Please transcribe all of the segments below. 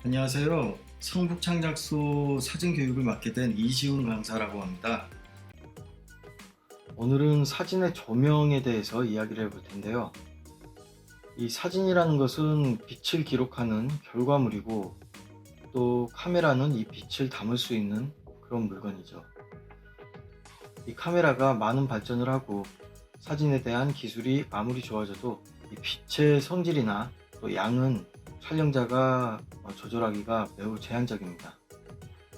안녕하세요. 성북창작소 사진 교육을 맡게 된 이지훈 강사라고 합니다. 오늘은 사진의 조명에 대해서 이야기를 해볼 텐데요. 이 사진이라는 것은 빛을 기록하는 결과물이고, 또 카메라는 이 빛을 담을 수 있는 그런 물건이죠. 이 카메라가 많은 발전을 하고 사진에 대한 기술이 아무리 좋아져도 이 빛의 성질이나 또 양은 촬영자가 조절하기가 매우 제한적입니다.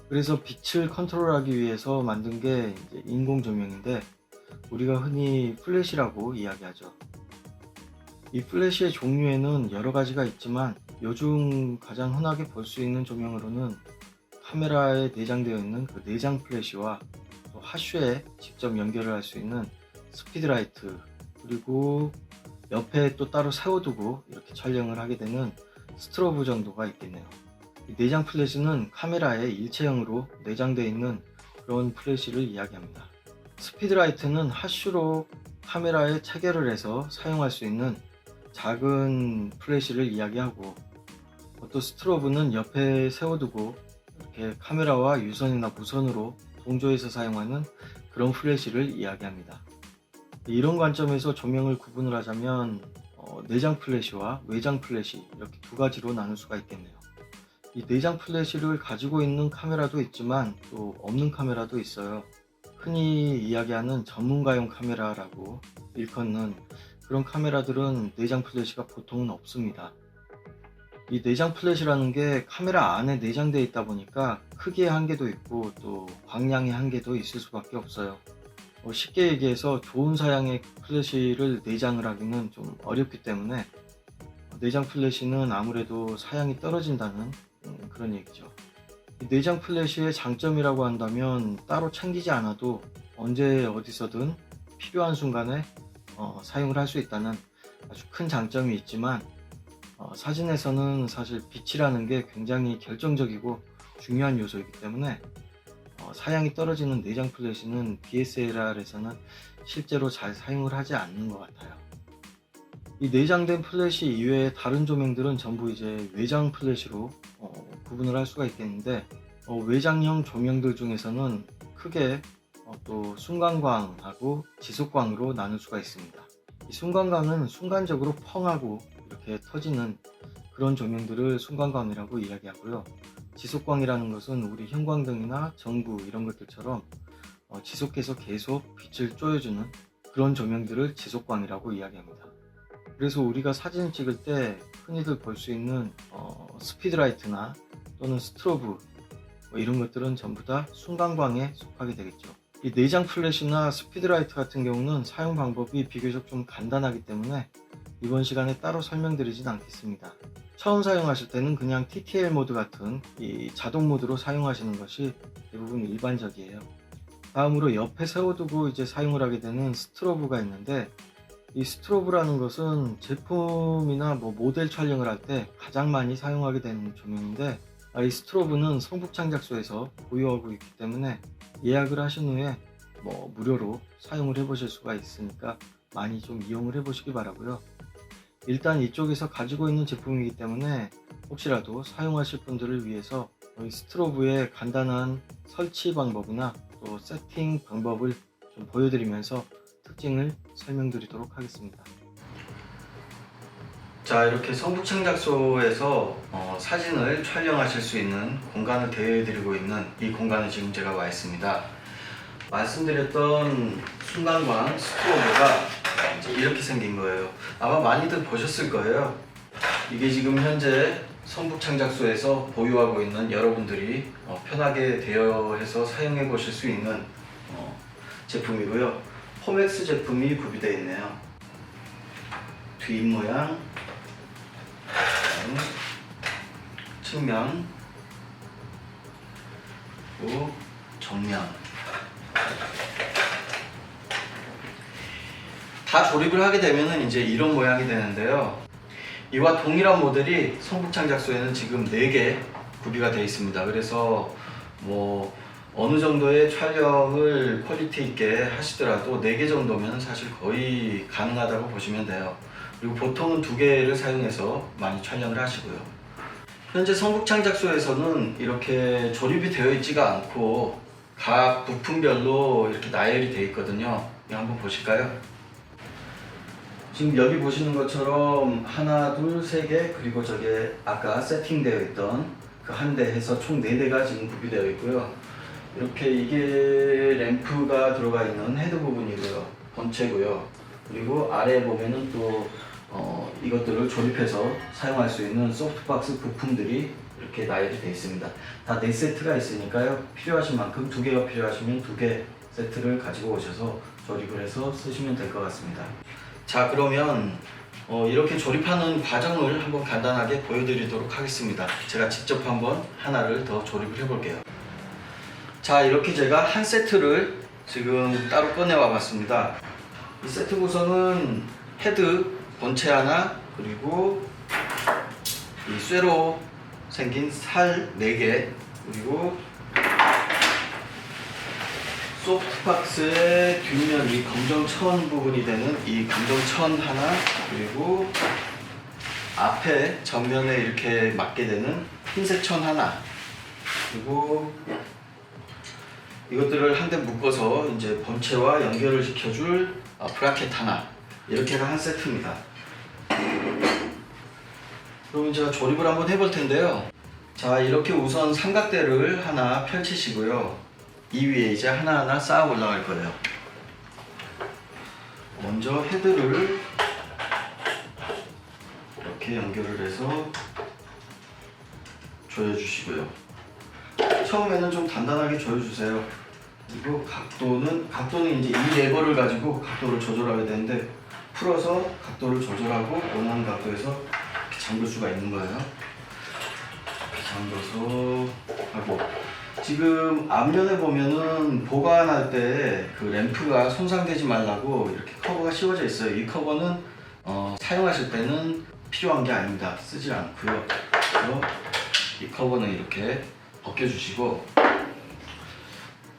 그래서 빛을 컨트롤하기 위해서 만든 게 이제 인공 조명인데, 우리가 흔히 플래시라고 이야기하죠. 이 플래시의 종류에는 여러 가지가 있지만 요즘 가장 흔하게 볼 수 있는 조명으로는 카메라에 내장되어 있는 그 내장 플래시와 또 하슈에 직접 연결을 할 수 있는 스피드라이트, 그리고 옆에 또 따로 세워두고 이렇게 촬영을 하게 되는 스트로브 정도가 있겠네요. 이 내장 플래시는 카메라에 일체형으로 내장되어 있는 그런 플래시를 이야기합니다. 스피드라이트는 하슈로 카메라에 체결을 해서 사용할 수 있는 작은 플래시를 이야기하고, 또 스트로브는 옆에 세워두고 이렇게 카메라와 유선이나 무선으로 동조해서 사용하는 그런 플래시를 이야기합니다. 이런 관점에서 조명을 구분을 하자면 내장 플래시와 외장 플래시, 이렇게 두 가지로 나눌 수가 있겠네요. 이 내장 플래시를 가지고 있는 카메라도 있지만 또 없는 카메라도 있어요. 흔히 이야기하는 전문가용 카메라라고 일컫는 그런 카메라들은 내장 플래시가 보통은 없습니다. 이 내장 플래시라는 게 카메라 안에 내장되어 있다 보니까 크기의 한계도 있고 또 광량의 한계도 있을 수밖에 없어요. 쉽게 얘기해서 좋은 사양의 플래시를 내장을 하기는 좀 어렵기 때문에 내장 플래시는 아무래도 사양이 떨어진다는 그런 얘기죠. 이 내장 플래시의 장점이라고 한다면 따로 챙기지 않아도 언제 어디서든 필요한 순간에 사용을 할 수 있다는 아주 큰 장점이 있지만, 사진에서는 사실 빛이라는 게 굉장히 결정적이고 중요한 요소이기 때문에 사양이 떨어지는 내장 플래시는 DSLR에서는 실제로 잘 사용을 하지 않는 것 같아요. 이 내장된 플래시 이외에 다른 조명들은 전부 이제 외장 플래시로 구분을 할 수가 있겠는데, 외장형 조명들 중에서는 크게 또 순간광하고 지속광으로 나눌 수가 있습니다. 이 순간광은 순간적으로 펑하고 이렇게 터지는 그런 조명들을 순간광이라고 이야기하고요. 지속광이라는 것은 우리 형광등이나 전구 이런 것들처럼 지속해서 계속 빛을 쪼여주는 그런 조명들을 지속광이라고 이야기합니다. 그래서 우리가 사진을 찍을 때 흔히들 볼 수 있는 스피드라이트나 또는 스트로브 이런 것들은 전부 다 순간광에 속하게 되겠죠. 이 내장 플래시나 스피드라이트 같은 경우는 사용 방법이 비교적 좀 간단하기 때문에 이번 시간에 따로 설명드리진 않겠습니다. 처음 사용하실 때는 그냥 TTL 모드 같은 이 자동 모드로 사용하시는 것이 대부분 일반적이에요. 다음으로 옆에 세워두고 이제 사용을 하게 되는 스트로브가 있는데, 이 스트로브라는 것은 제품이나 모델 촬영을 할 때 가장 많이 사용하게 되는 조명인데, 이 스트로브는 성북창작소에서 보유하고 있기 때문에 예약을 하신 후에 무료로 사용을 해보실 수가 있으니까 많이 좀 이용을 해보시기 바라고요. 일단 이쪽에서 가지고 있는 제품이기 때문에 혹시라도 사용하실 분들을 위해서 이 스트로브의 간단한 설치 방법이나 또 세팅 방법을 좀 보여드리면서 특징을 설명드리도록 하겠습니다. 자, 이렇게 성북창작소에서 사진을 촬영하실 수 있는 공간을 대여해드리고 있는 이 공간에 지금 제가 와 있습니다. 말씀드렸던 순간광 스트로브가 이제 이렇게 생긴 거예요. 아마 많이들 보셨을 거예요. 이게 지금 현재 성북창작소에서 보유하고 있는 여러분들이 편하게 대여해서 사용해 보실 수 있는 제품이고요. 포맥스 제품이 구비되어 있네요. 뒷모양, 측면, 그리고 정면 다 조립을 하게 되면 이제 이런 모양이 되는데요. 이와 동일한 모델이 성북창작소에는 지금 4개 구비가 되어 있습니다. 그래서 어느 정도의 촬영을 퀄리티 있게 하시더라도 4개 정도면 사실 거의 가능하다고 보시면 돼요. 그리고 보통은 2개를 사용해서 많이 촬영을 하시고요. 현재 성북창작소에서는 이렇게 조립이 되어 있지가 않고 각 부품별로 이렇게 나열이 되어 있거든요. 이거 한번 보실까요? 지금 여기 보시는 것처럼 하나, 둘, 세 개, 그리고 저게 아까 세팅되어 있던 그 한 대 해서 총 4대가 지금 구비되어 있고요. 이렇게 이게 램프가 들어가 있는 헤드 부분이고요. 본체고요. 그리고 아래에 보면은 또 이것들을 조립해서 사용할 수 있는 소프트박스 부품들이 이렇게 나열이 되어 있습니다. 다 4세트가 있으니까요. 필요하신 만큼 2개가 필요하시면 2개 세트를 가지고 오셔서 조립을 해서 쓰시면 될 것 같습니다. 자, 그러면 이렇게 조립하는 과정을 한번 간단하게 보여드리도록 하겠습니다. 제가 직접 한번 하나를 더 조립을 해볼게요. 자, 이렇게 제가 한 세트를 지금 따로 꺼내와 봤습니다. 이 세트 구성은 헤드, 본체 하나, 그리고 이 쇠로 생긴 살 4개, 그리고 소프트박스의 뒷면 이 검정천 부분이 되는 이 검정천 하나, 그리고 앞에 전면에 이렇게 맞게 되는 흰색 천 하나, 그리고 이것들을 한 대 묶어서 이제 본체와 연결을 시켜줄 브라켓 하나, 이렇게가 한 세트입니다. 그럼 제가 조립을 한번 해볼 텐데요. 자, 이렇게 우선 삼각대를 하나 펼치시고요. 이 위에 이제 하나하나 쌓아 올라갈 거예요. 먼저 헤드를 이렇게 연결을 해서 조여주시고요. 처음에는 좀 단단하게 조여주세요. 그리고 각도는 이제 이 레버를 가지고 각도를 조절하게 되는데, 풀어서 각도를 조절하고 원하는 각도에서 이렇게 잠글 수가 있는 거예요. 잠궈서 하고, 지금 앞면에 보면은 보관할 때 그 램프가 손상되지 말라고 이렇게 커버가 씌워져 있어요. 이 커버는 사용하실 때는 필요한 게 아닙니다. 쓰질 않고요. 그래서 이 커버는 이렇게 벗겨주시고,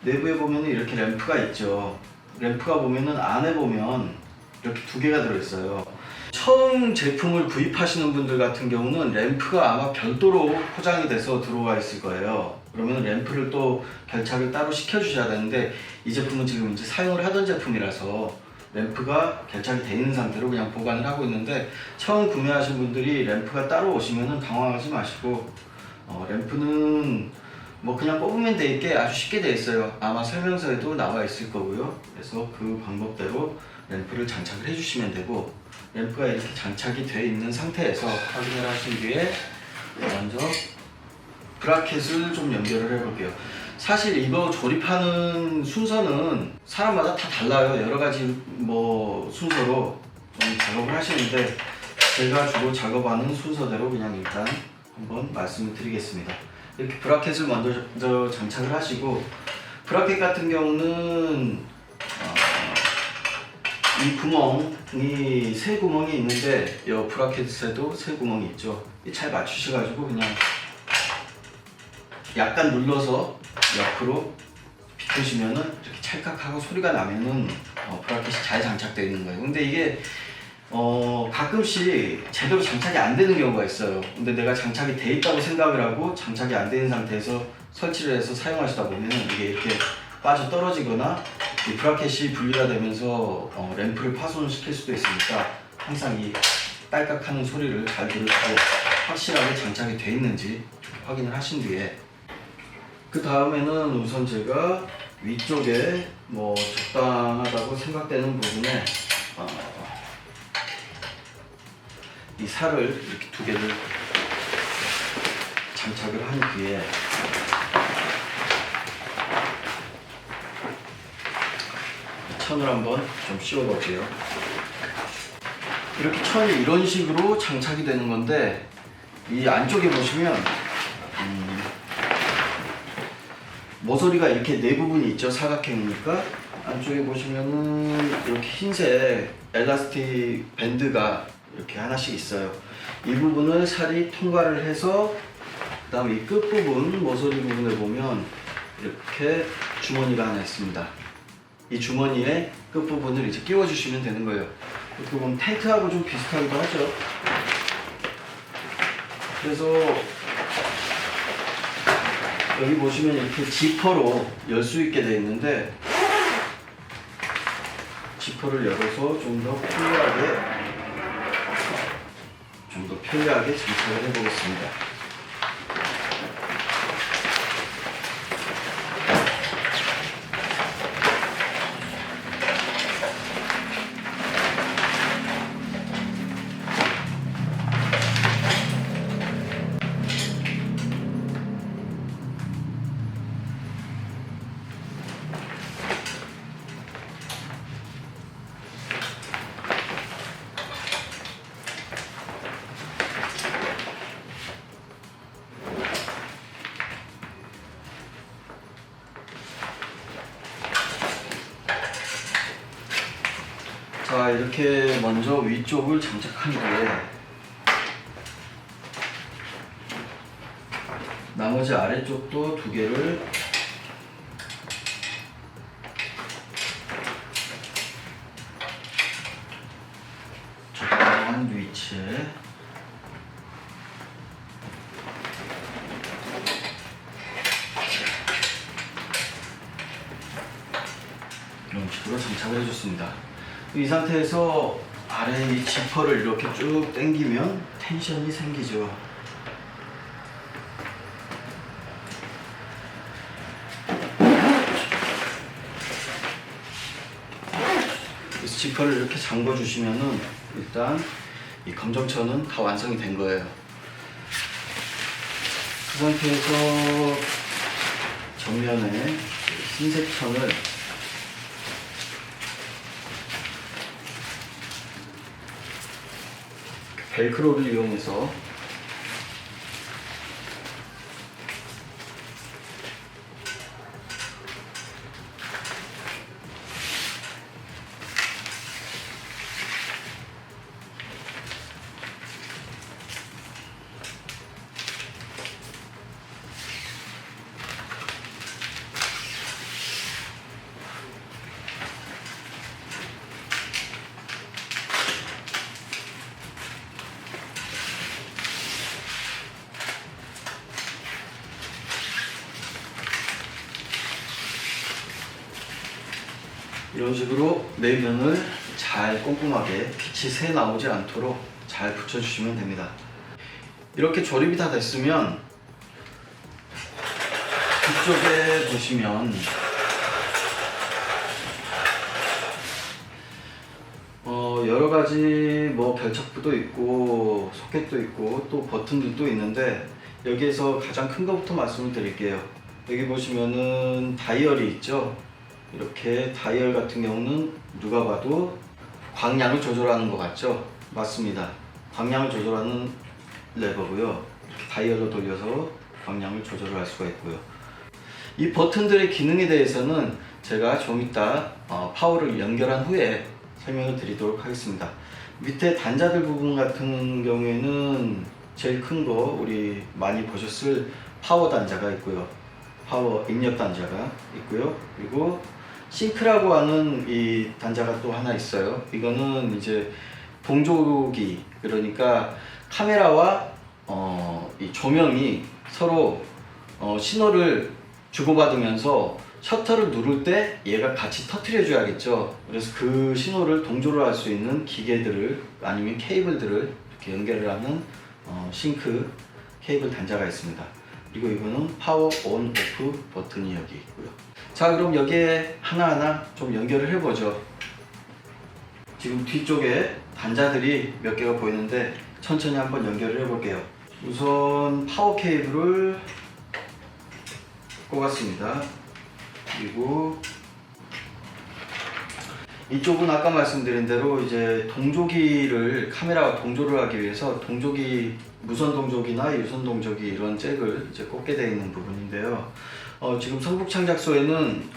내부에 보면은 이렇게 램프가 있죠. 램프가 보면은 안에 보면 이렇게 2개가 들어있어요. 처음 제품을 구입하시는 분들 같은 경우는 램프가 아마 별도로 포장이 돼서 들어와 있을 거예요. 그러면 램프를 또 결착을 따로 시켜주셔야 되는데, 이 제품은 지금 이제 사용을 하던 제품이라서 램프가 결착이 되어 있는 상태로 그냥 보관을 하고 있는데, 처음 구매하신 분들이 램프가 따로 오시면 당황하지 마시고, 램프는 뭐 그냥 뽑으면 돼 있게 아주 쉽게 돼 있어요. 아마 설명서에도 나와 있을 거고요. 그래서 그 방법대로 램프를 장착을 해주시면 되고, 램프가 이렇게 장착이 되어 있는 상태에서 확인을 하신 뒤에 먼저 브라켓을 좀 연결을 해볼게요. 사실 이거 조립하는 순서는 사람마다 다 달라요. 여러 가지 뭐 순서로 좀 작업을 하시는데, 제가 주로 작업하는 순서대로 그냥 일단 한번 말씀을 드리겠습니다. 이렇게 브라켓을 먼저 장착을 하시고, 브라켓 같은 경우는 이 구멍이 세 구멍이 있는데, 이 브라켓에도 세 구멍이 있죠. 잘 맞추셔가지고 그냥 약간 눌러서 옆으로 비트시면은 이렇게 찰칵하고 소리가 나면은 브라켓이 잘 장착되어 있는 거예요. 근데 이게 가끔씩 제대로 장착이 안 되는 경우가 있어요. 근데 내가 장착이 돼 있다고 생각을 하고 장착이 안 되는 상태에서 설치를 해서 사용하시다 보면 이게 이렇게 빠져 떨어지거나 이 브라켓이 분리가 되면서 램프를 파손시킬 수도 있으니까, 항상 이 딸깍하는 소리를 잘 들으시고 확실하게 장착이 돼 있는지 확인을 하신 뒤에, 그 다음에는 우선 제가 위쪽에 뭐 적당하다고 생각되는 부분에 이 살을 이렇게 2개를 장착을 한 뒤에, 천을 한번 좀 씌워 볼게요. 이렇게 천이 이런 식으로 장착이 되는 건데, 이 안쪽에 보시면 모서리가 이렇게 4부분이 있죠. 사각형이니까 안쪽에 보시면은 이렇게 흰색 엘라스틱 밴드가 이렇게 하나씩 있어요. 이 부분을 살이 통과를 해서, 그 다음에 이 끝부분 모서리 부분에 보면 이렇게 주머니가 하나 있습니다. 이 주머니에 끝부분을 이제 끼워주시면 되는 거예요. 어떻게 보면 텐트하고 좀 비슷하기도 하죠. 그래서 여기 보시면 이렇게 지퍼로 열 수 있게 되어 있는데, 지퍼를 열어서 좀 더 편리하게 장착을 해보겠습니다. 자, 이렇게 먼저 위쪽을 장착한 뒤에 나머지 아래쪽도 두 개를 적당한 위치에 이런 식으로 장착을 해줬습니다. 이 상태에서 아래 이 지퍼를 이렇게 쭉 당기면 텐션이 생기죠. 그래서 지퍼를 이렇게 잠궈 주시면은 일단 이 검정천은 다 완성이 된 거예요. 그 상태에서 정면에 흰색 천을 벨크로를 이용해서 이런 식으로 내면을 잘 꼼꼼하게 빛이 새 나오지 않도록 잘 붙여주시면 됩니다. 이렇게 조립이 다 됐으면 뒤쪽에 보시면 여러 가지 뭐 결착부도 있고 소켓도 있고 또 버튼들도 있는데, 여기에서 가장 큰 것부터 말씀을 드릴게요. 여기 보시면은 다이얼이 있죠. 이렇게 다이얼 같은 경우는 누가 봐도 광량을 조절하는 것 같죠? 맞습니다. 광량을 조절하는 레버고요. 이렇게 다이얼로 돌려서 광량을 조절을 할 수가 있고요. 이 버튼들의 기능에 대해서는 제가 좀 이따 파워를 연결한 후에 설명을 드리도록 하겠습니다. 밑에 단자들 부분 같은 경우에는 제일 큰 거 우리 많이 보셨을 파워 단자가 있고요. 파워 입력 단자가 있고요. 그리고 싱크라고 하는 이 단자가 또 하나 있어요. 이거는 이제 동조기, 그러니까 카메라와 이 조명이 서로 신호를 주고받으면서 셔터를 누를 때 얘가 같이 터트려 줘야겠죠. 그래서 그 신호를 동조를 할 수 있는 기계들을 아니면 케이블들을 이렇게 연결을 하는 싱크 케이블 단자가 있습니다. 그리고 이거는 파워 온 오프 버튼이 여기 있고요. 자, 그럼 여기에 하나하나 좀 연결을 해보죠. 지금 뒤쪽에 단자들이 몇 개가 보이는데 천천히 한번 연결을 해볼게요. 우선 파워 케이블을 꼽았습니다. 그리고 이쪽은 아까 말씀드린 대로 이제 동조기를 카메라와 동조를 하기 위해서 동조기, 무선 동조기나 유선 동조기 이런 잭을 이제 꽂게 되어 있는 부분인데요. 지금 성북 창작소에는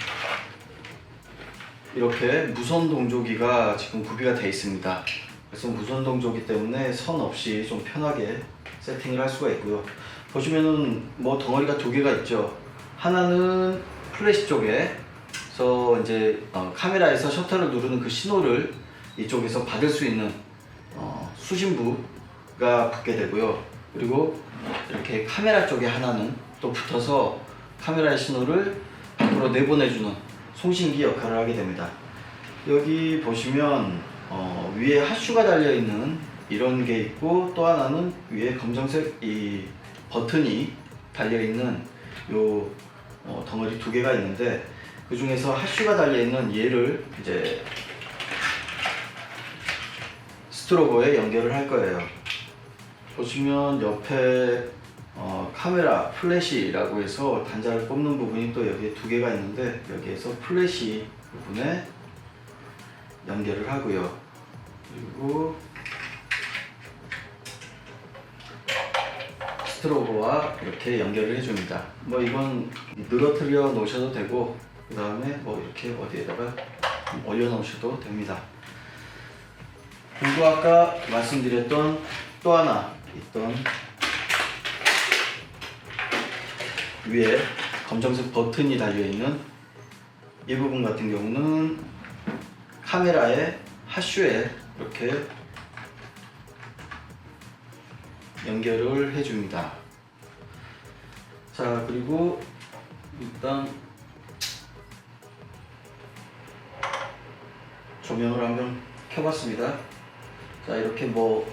이렇게 무선 동조기가 지금 구비가 되어 있습니다. 그래서 무선 동조기 때문에 선 없이 좀 편하게 세팅을 할 수가 있고요. 보시면은 뭐 덩어리가 두 개가 있죠. 하나는 플래시 쪽에서 이제 카메라에서 셔터를 누르는 그 신호를 이쪽에서 받을 수 있는 수신부가 붙게 되고요. 그리고 이렇게 카메라 쪽에 하나는 또 붙어서 카메라의 신호를 밖으로 내보내주는 송신기 역할을 하게 됩니다. 여기 보시면 위에 핫슈가 달려있는 이런 게 있고, 또 하나는 위에 검정색 이 버튼이 달려있는 요 덩어리 두 개가 있는데, 그 중에서 핫슈가 달려있는 얘를 이제 스트로보에 연결을 할 거예요. 보시면 옆에 카메라 플래시라고 해서 단자를 꼽는 부분이 또 여기에 두 개가 있는데, 여기에서 플래시 부분에 연결을 하고요. 그리고 스트로보와 이렇게 연결을 해줍니다. 뭐 이건 늘어뜨려 놓으셔도 되고, 그 다음에 뭐 이렇게 어디에다가 올려 놓으셔도 됩니다. 그리고 아까 말씀드렸던 또 하나 있던 위에 검정색 버튼이 달려있는 이 부분 같은 경우는 카메라의 핫슈에 이렇게 연결을 해줍니다. 자, 그리고 일단 조명을 한번 켜봤습니다. 자, 이렇게 뭐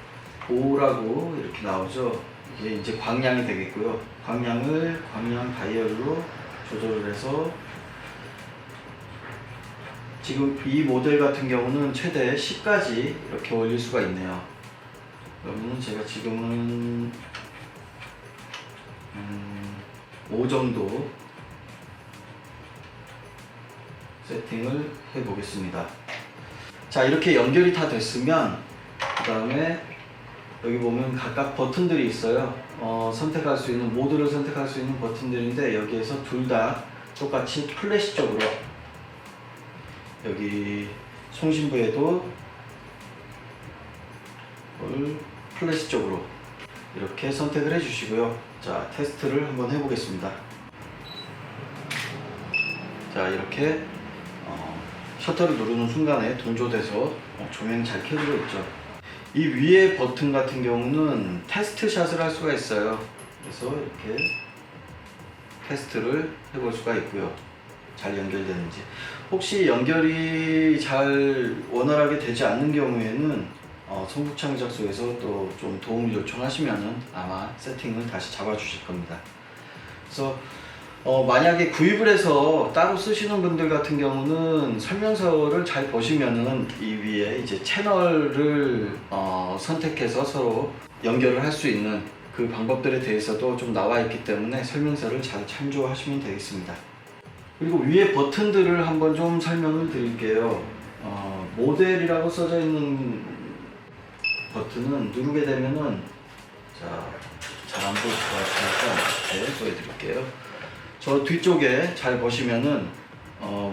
O라고 이렇게 나오죠. 이게 이제 광량이 되겠고요. 광량을 광량 다이얼로 조절을 해서, 지금 이 모델 같은 경우는 최대 10까지 이렇게 올릴 수가 있네요. 그러면 제가 지금은 5 정도 세팅을 해 보겠습니다. 자, 이렇게 연결이 다 됐으면 그 다음에 여기 보면 각각 버튼들이 있어요. 선택할 수 있는, 모드를 선택할 수 있는 버튼들인데, 여기에서 둘 다 똑같이 플래시 쪽으로, 여기 송신부에도 플래시 쪽으로 이렇게 선택을 해 주시고요. 자, 테스트를 한번 해 보겠습니다. 자, 이렇게 셔터를 누르는 순간에 동조돼서 조명이 잘 켜지고 있죠. 이 위에 버튼 같은 경우는 테스트 샷을 할 수가 있어요. 그래서 이렇게 테스트를 해볼 수가 있고요. 잘 연결되는지. 혹시 연결이 잘 원활하게 되지 않는 경우에는 성북창 작소에서 또 좀 도움을 요청하시면은 아마 세팅을 다시 잡아주실 겁니다. 그래서 만약에 구입을 해서 따로 쓰시는 분들 같은 경우는 설명서를 잘 보시면은 이 위에 이제 채널을 선택해서 서로 연결을 할 수 있는 그 방법들에 대해서도 좀 나와 있기 때문에 설명서를 잘 참조하시면 되겠습니다. 그리고 위에 버튼들을 한번 좀 설명을 드릴게요. 모델이라고 써져 있는 버튼은 누르게 되면은, 자, 잘 안 보일 것 같으니까 이렇게 보여드릴게요. 저 뒤쪽에 잘 보시면은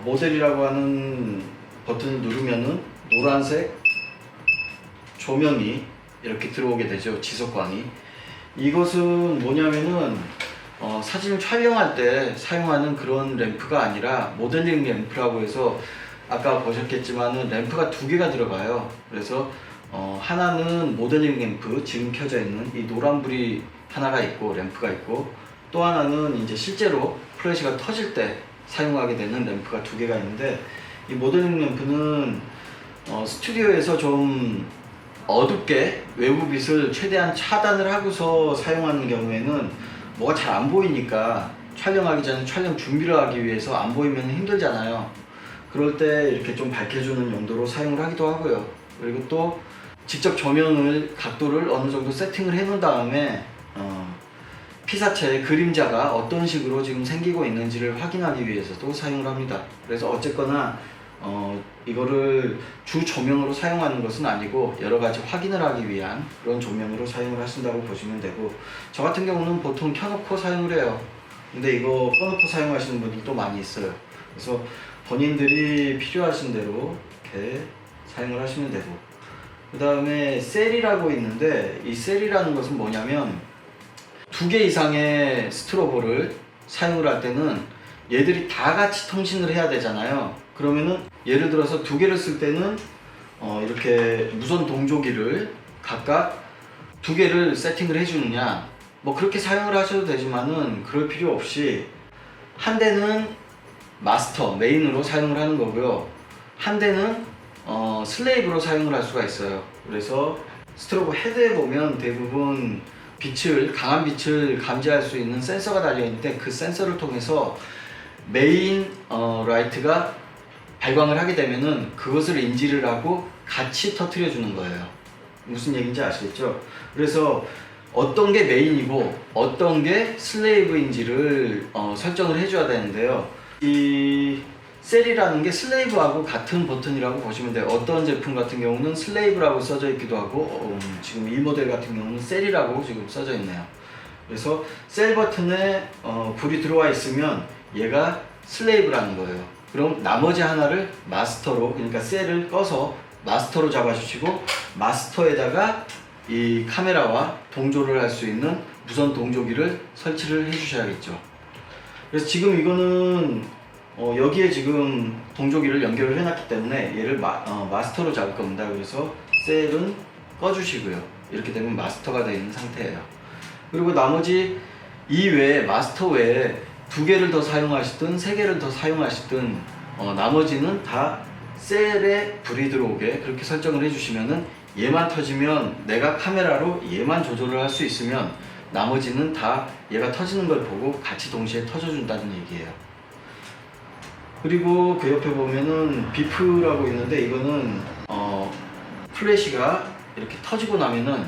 모델이라고 하는 버튼을 누르면은 노란색 조명이 이렇게 들어오게 되죠. 지속광이. 이것은 뭐냐면은 사진을 촬영할 때 사용하는 그런 램프가 아니라 모델링 램프라고 해서, 아까 보셨겠지만은 램프가 두 개가 들어가요. 그래서 하나는 모델링 램프, 지금 켜져 있는 이 노란불이 하나가 있고, 램프가 있고, 또 하나는 이제 실제로 플래시가 터질 때 사용하게 되는 램프가 두 개가 있는데, 이 모델링 램프는 스튜디오에서 좀 어둡게 외부 빛을 최대한 차단을 하고서 사용하는 경우에는 뭐가 잘 안 보이니까, 촬영하기 전에 촬영 준비를 하기 위해서 안 보이면 힘들잖아요. 그럴 때 이렇게 좀 밝혀주는 용도로 사용을 하기도 하고요. 그리고 또 직접 조명을 각도를 어느 정도 세팅을 해 놓은 다음에 피사체의 그림자가 어떤 식으로 지금 생기고 있는지를 확인하기 위해서도 사용을 합니다. 그래서 어쨌거나 이거를 주 조명으로 사용하는 것은 아니고 여러 가지 확인을 하기 위한 그런 조명으로 사용을 하신다고 보시면 되고, 저 같은 경우는 보통 켜놓고 사용을 해요. 근데 이거 꺼놓고 사용하시는 분들도 많이 있어요. 그래서 본인들이 필요하신 대로 이렇게 사용을 하시면 되고, 그 다음에 셀이라고 있는데, 이 셀이라는 것은 뭐냐면, 두 개 이상의 스트로보를 사용을 할 때는 얘들이 다 같이 통신을 해야 되잖아요. 그러면은 예를 들어서 두 개를 쓸 때는 이렇게 무선 동조기를 각각 두 개를 세팅을 해주느냐, 뭐 그렇게 사용을 하셔도 되지만은 그럴 필요 없이 한 대는 마스터, 메인으로 사용을 하는 거고요. 한 대는 슬레이브로 사용을 할 수가 있어요. 그래서 스트로보 헤드에 보면 대부분 강한 빛을 감지할 수 있는 센서가 달려있는데, 그 센서를 통해서 메인 라이트가 발광을 하게 되면은 그것을 인지를 하고 같이 터트려 주는 거예요. 무슨 얘기인지 아시겠죠? 그래서 어떤 게 메인이고 어떤 게 슬레이브인지를 설정을 해줘야 되는데요. 이 셀이라는 게 슬레이브하고 같은 버튼이라고 보시면 돼요. 어떤 제품 같은 경우는 슬레이브라고 써져 있기도 하고, 지금 이 모델 같은 경우는 셀이라고 지금 써져 있네요. 그래서 셀 버튼에 불이 들어와 있으면 얘가 슬레이브라는 거예요. 그럼 나머지 하나를 마스터로, 그러니까 셀을 꺼서 마스터로 잡아주시고, 마스터에다가 이 카메라와 동조를 할 수 있는 무선 동조기를 설치를 해주셔야겠죠. 그래서 지금 이거는 여기에 지금 동조기를 연결을 해놨기 때문에 얘를 마스터로 잡을 겁니다. 그래서 셀은 꺼주시고요. 이렇게 되면 마스터가 되어 있는 상태예요. 그리고 나머지 이 외에, 마스터 외에 2개를 더 사용하시든 3개를 더 사용하시든 나머지는 다 셀에 불이 들어오게 그렇게 설정을 해주시면은, 얘만 터지면 내가 카메라로 얘만 조절을 할 수 있으면 나머지는 다 얘가 터지는 걸 보고 같이 동시에 터져준다는 얘기예요. 그리고 그 옆에 보면은 비프라고 있는데, 이거는 플래시가 이렇게 터지고 나면은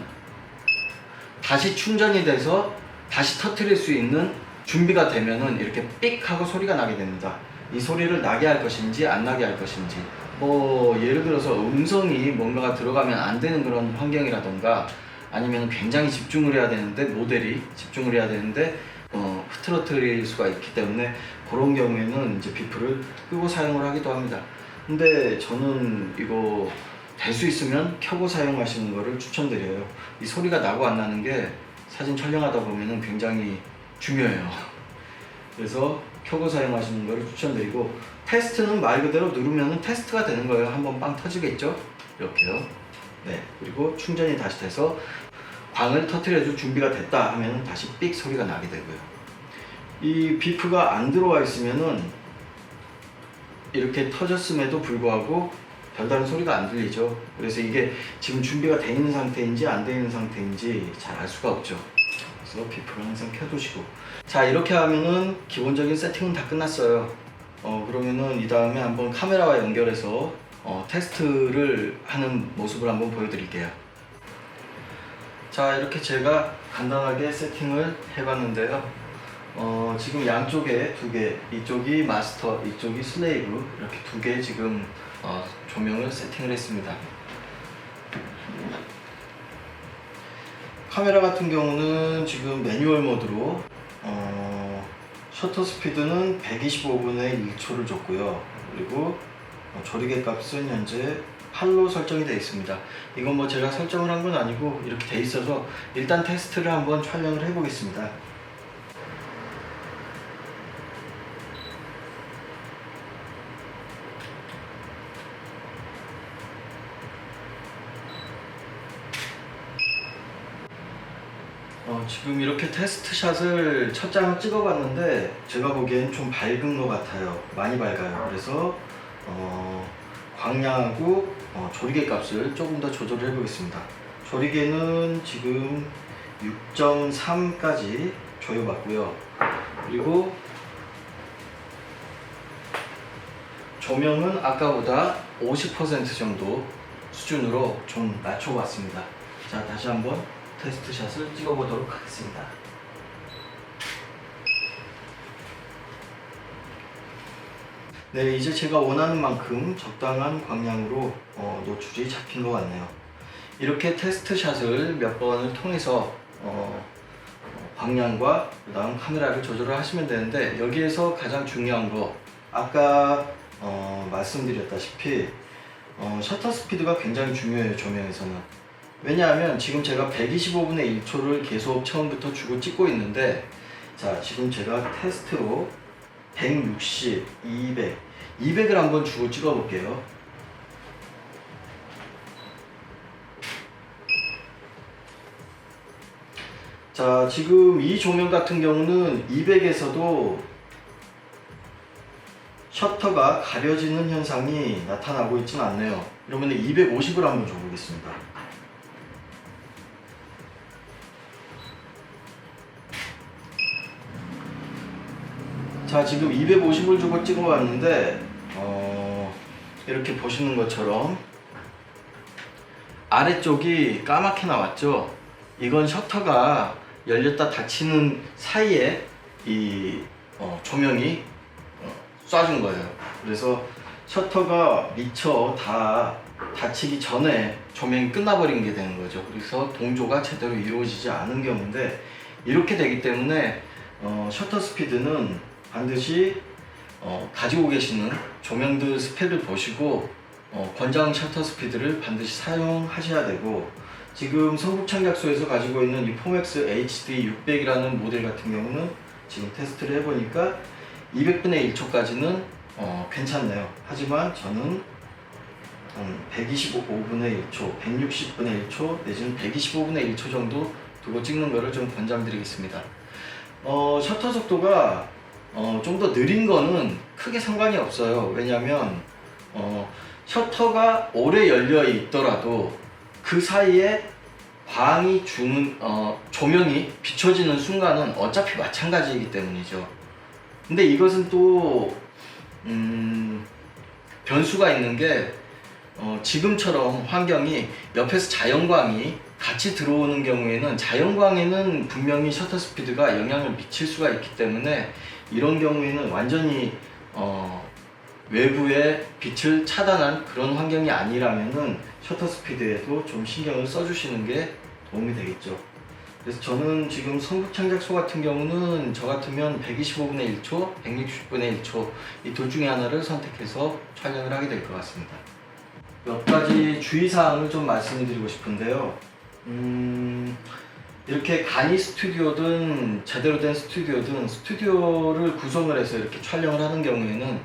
다시 충전이 돼서 다시 터뜨릴 수 있는 준비가 되면은 이렇게 삑 하고 소리가 나게 됩니다. 이 소리를 나게 할 것인지 안 나게 할 것인지, 예를 들어서 음성이 뭔가가 들어가면 안 되는 그런 환경이라던가, 아니면 굉장히 집중을 해야 되는데, 모델이 집중을 해야 되는데 흐트러뜨릴 수가 있기 때문에, 그런 경우에는 이제 비프를 끄고 사용을 하기도 합니다. 근데 저는 이거 될 수 있으면 켜고 사용하시는 거를 추천드려요. 이 소리가 나고 안 나는 게 사진 촬영하다 보면은 굉장히 중요해요. 그래서 켜고 사용하시는 거를 추천드리고, 테스트는 말 그대로 누르면은 테스트가 되는 거예요. 한번 빵 터지겠죠? 이렇게요. 네. 그리고 충전이 다시 돼서 광을 터트려줄 준비가 됐다 하면 다시 삑 소리가 나게 되고요. 이 비프가 안 들어와 있으면은 이렇게 터졌음에도 불구하고 별다른 소리가 안 들리죠. 그래서 이게 지금 준비가 돼 있는 상태인지 안 돼 있는 상태인지 잘 알 수가 없죠. 그래서 비프를 항상 켜두시고, 자, 이렇게 하면은 기본적인 세팅은 다 끝났어요. 그러면은 이 다음에 한번 카메라와 연결해서 테스트를 하는 모습을 한번 보여드릴게요. 자, 이렇게 제가 간단하게 세팅을 해봤는데요. 지금 양쪽에 2개, 이쪽이 마스터, 이쪽이 슬레이브, 이렇게 2개 지금 조명을 세팅을 했습니다. 카메라 같은 경우는 지금 매뉴얼 모드로 셔터 스피드는 125분의 1초를 줬고요. 그리고 조리개 값은 현재 8로 설정이 되어 있습니다. 이건 뭐 제가 설정을 한 건 아니고 이렇게 되어 있어서 일단 테스트를 한번 촬영을 해 보겠습니다. 지금 이렇게 테스트 샷을 첫 장을 찍어 봤는데, 제가 보기엔 좀 밝은 것 같아요. 많이 밝아요. 그래서 광량하고 조리개 값을 조금 더 조절을 해 보겠습니다. 조리개는 지금 6.3까지 조여봤고요. 그리고 조명은 아까보다 50% 정도 수준으로 좀 낮춰봤습니다. 자, 다시 한번 테스트 샷을 찍어보도록 하겠습니다. 네, 이제 제가 원하는 만큼 적당한 광량으로 노출이 잡힌 것 같네요. 이렇게 테스트 샷을 몇 번을 통해서 광량과 그 다음 카메라를 조절을 하시면 되는데, 여기에서 가장 중요한 거, 아까 말씀드렸다시피 셔터 스피드가 굉장히 중요해요, 조명에서는. 왜냐하면 지금 제가 125분의 1초를 계속 처음부터 주고 찍고 있는데, 자, 지금 제가 테스트로 160, 200을 한번 주고 찍어 볼게요. 자, 지금 이 조명 같은 경우는 200에서도 셔터가 가려지는 현상이 나타나고 있지는 않네요. 그러면 250을 한번 줘보겠습니다. 자, 지금 250을 주고 찍어봤는데 이렇게 보시는 것처럼 아래쪽이 까맣게 나왔죠. 이건 셔터가 열렸다 닫히는 사이에 이 조명이 쏴준 거예요. 그래서 셔터가 미처 다 닫히기 전에 조명이 끝나버린 게 되는 거죠. 그래서 동조가 제대로 이루어지지 않은 경우인데, 이렇게 되기 때문에 셔터 스피드는 반드시 가지고 계시는 조명들 스펙을 보시고 권장 셔터 스피드를 반드시 사용하셔야 되고, 지금 성북창작소에서 가지고 있는 이 포맥스 HD 600이라는 모델 같은 경우는 지금 테스트를 해보니까 200분의 1초까지는 괜찮네요. 하지만 저는 125분의 1초, 160분의 1초 내지는 125분의 1초 정도 두고 찍는 거를 좀 권장드리겠습니다. 셔터 속도가 좀 더 느린 거는 크게 상관이 없어요. 왜냐면 셔터가 오래 열려 있더라도 그 사이에 광이 주는 조명이 비춰지는 순간은 어차피 마찬가지이기 때문이죠. 근데 이것은 또 변수가 있는 게 지금처럼 환경이 옆에서 자연광이 같이 들어오는 경우에는 자연광에는 분명히 셔터 스피드가 영향을 미칠 수가 있기 때문에, 이런 경우에는 완전히 외부의 빛을 차단한 그런 환경이 아니라면은 셔터 스피드에도 좀 신경을 써주시는 게 도움이 되겠죠. 그래서 저는 지금 성북창작소 같은 경우는 저 같으면 125분의 1초, 160분의 1초 이 둘 중에 하나를 선택해서 촬영을 하게 될 것 같습니다. 몇 가지 주의사항을 좀 말씀드리고 싶은데요. 이렇게 간이 스튜디오든 제대로 된 스튜디오든 스튜디오를 구성을 해서 이렇게 촬영을 하는 경우에는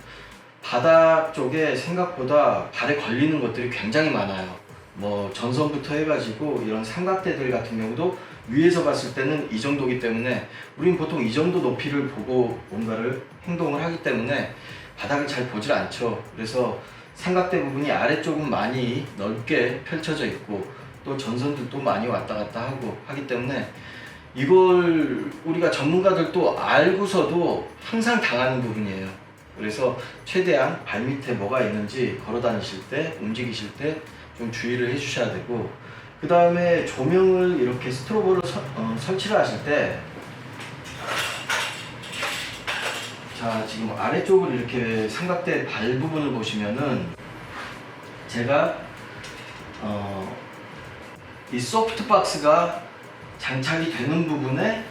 바닥 쪽에 생각보다 발에 걸리는 것들이 굉장히 많아요. 뭐 전선부터 해가지고 이런 삼각대들 같은 경우도 위에서 봤을 때는 이 정도기 때문에 우린 보통 이 정도 높이를 보고 뭔가를 행동을 하기 때문에 바닥을 잘 보질 않죠. 그래서 삼각대 부분이 아래쪽은 많이 넓게 펼쳐져 있고 또 전선들도 많이 왔다 갔다 하고 하기 때문에 이걸 우리가 전문가들도 알고서도 항상 당하는 부분이에요. 그래서 최대한 발밑에 뭐가 있는지 걸어 다니실 때, 움직이실 때 좀 주의를 해 주셔야 되고, 그 다음에 조명을 이렇게 스트로보를 설치를 하실 때, 자, 지금 아래쪽을 이렇게 삼각대 발 부분을 보시면은 제가 이 소프트박스가 장착이 되는 부분에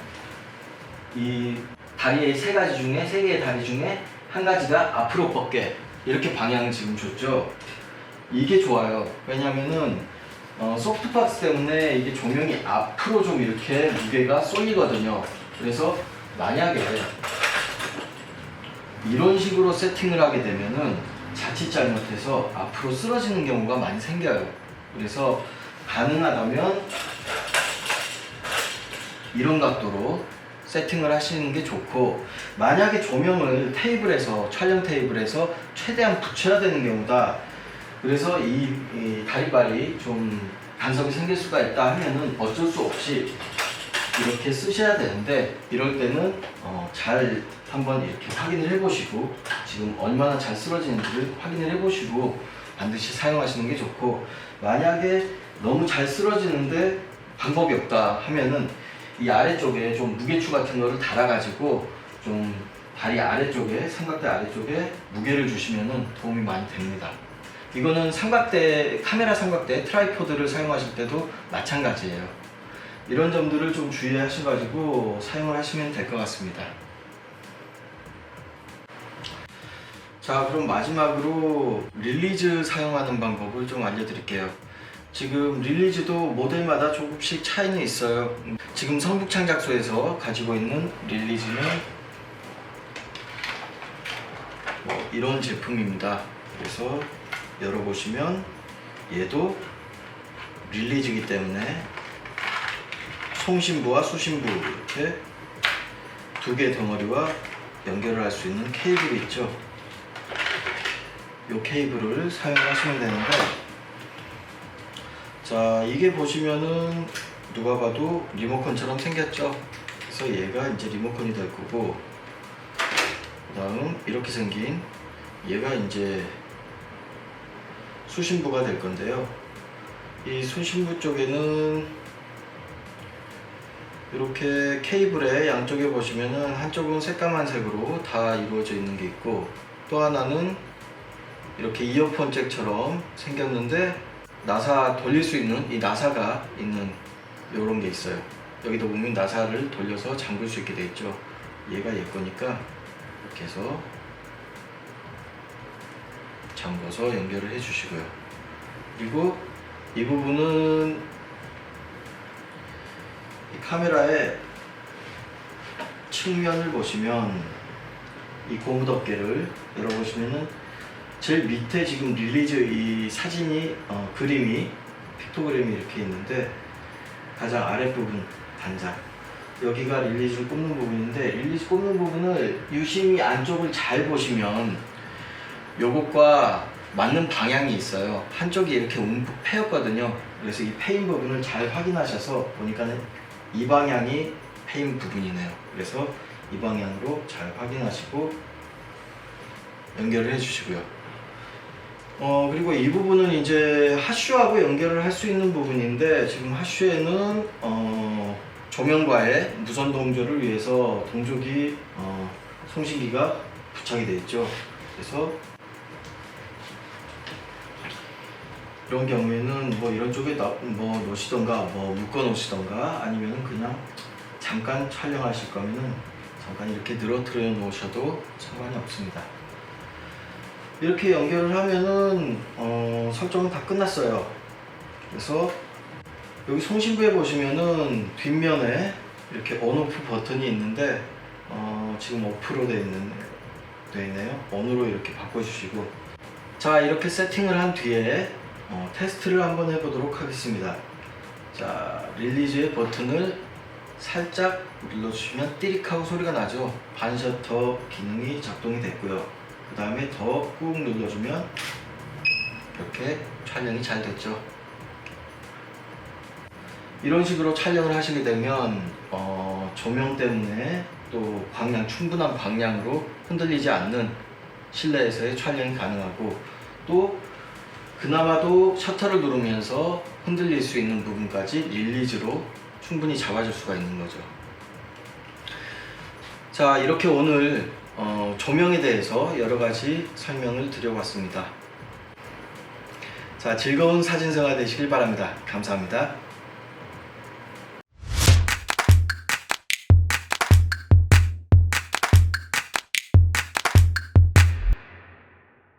이 다리의 세 개의 다리 중에 한 가지가 앞으로 뻗게 이렇게 방향을 지금 줬죠. 이게 좋아요. 왜냐면은 소프트박스 때문에 이게 조명이 앞으로 좀 이렇게 무게가 쏠리거든요. 그래서 만약에 이런 식으로 세팅을 하게 되면은 자칫 잘못해서 앞으로 쓰러지는 경우가 많이 생겨요. 그래서 가능하다면 이런 각도로 세팅을 하시는 게 좋고, 만약에 조명을 테이블에서 촬영 테이블에서 최대한 붙여야 되는 경우다. 그래서 이 다리발이 좀 간섭이 생길 수가 있다 하면은 어쩔 수 없이 이렇게 쓰셔야 되는데, 이럴 때는 잘 한번 이렇게 확인을 해보시고 지금 얼마나 잘 쓰러지는지를 확인을 해보시고 반드시 사용하시는 게 좋고, 만약에 너무 잘 쓰러지는데 방법이 없다 하면은 이 아래쪽에 좀 무게추 같은 거를 달아가지고 좀 다리 아래쪽에, 삼각대 아래쪽에 무게를 주시면은 도움이 많이 됩니다. 이거는 삼각대, 카메라 삼각대, 트라이포드를 사용하실 때도 마찬가지예요. 이런 점들을 좀 주의하셔가지고 사용을 하시면 될 것 같습니다. 자, 그럼 마지막으로 릴리즈 사용하는 방법을 좀 알려드릴게요. 지금 릴리즈도 모델마다 조금씩 차이는 있어요. 지금 성북창작소에서 가지고 있는 릴리즈는 이런 제품입니다. 그래서 열어보시면 얘도 릴리즈이기 때문에 송신부와 수신부 이렇게 두 개의 덩어리와 연결을 할 수 있는 케이블이 있죠. 이 케이블을 사용하시면 되는데, 자, 이게 보시면은 누가 봐도 리모컨처럼 생겼죠. 그래서 얘가 이제 리모컨이 될 거고, 그 다음 이렇게 생긴 얘가 이제 수신부가 될 건데요. 이 수신부 쪽에는 이렇게 케이블의 양쪽에 보시면은 한쪽은 새까만 색으로 다 이루어져 있는 게 있고, 또 하나는 이렇게 이어폰 잭처럼 생겼는데 나사 돌릴 수 있는 이 나사가 있는 이런 게 있어요. 여기도 보면 나사를 돌려서 잠글 수 있게 돼 있죠. 얘가 얘 거니까 이렇게 해서 잠궈서 연결을 해 주시고요. 그리고 이 부분은 이 카메라의 측면을 보시면 이 고무 덮개를 열어보시면은 제일 밑에 지금 릴리즈 이 사진이 그림이 픽토그램이 이렇게 있는데, 가장 아랫부분 단자 여기가 릴리즈를 꼽는 부분인데, 릴리즈 꼽는 부분을 유심히 안쪽을 잘 보시면 요것과 맞는 방향이 있어요. 한쪽이 이렇게 움푹 패였거든요. 그래서 이 패인 부분을 잘 확인하셔서 보니까는 이 방향이 패인 부분이네요. 그래서 이 방향으로 잘 확인하시고 연결을 해 주시고요. 그리고 이 부분은 이제 핫슈하고 연결을 할 수 있는 부분인데, 지금 핫슈에는 조명과의 무선 동조를 위해서 동조기 송신기가 부착이 되어 있죠. 그래서 이런 경우에는 뭐 이런 쪽에 뭐 놓으시던가 뭐 묶어 놓으시던가, 아니면 그냥 잠깐 촬영하실 거면은 잠깐 이렇게 늘어뜨려 놓으셔도 상관이 없습니다. 이렇게 연결을 하면은 설정은 다 끝났어요. 그래서 여기 송신부에 보시면은 뒷면에 이렇게 온오프 버튼이 있는데 지금 오프로 되어 있네요. 온으로 이렇게 바꿔주시고, 자, 이렇게 세팅을 한 뒤에 테스트를 한번 해보도록 하겠습니다. 자, 릴리즈의 버튼을 살짝 눌러주시면 띠릭하고 소리가 나죠. 반셔터 기능이 작동이 됐고요. 그 다음에 더 꾹 눌러주면 이렇게 촬영이 잘 됐죠. 이런 식으로 촬영을 하시게 되면 조명 때문에 또 충분한 방향으로 흔들리지 않는 실내에서의 촬영이 가능하고, 또 그나마도 셔터를 누르면서 흔들릴 수 있는 부분까지 릴리즈로 충분히 잡아줄 수가 있는 거죠. 자, 이렇게 오늘 조명에 대해서 여러가지 설명을 드려봤습니다. 자, 즐거운 사진생활 되시길 바랍니다. 감사합니다.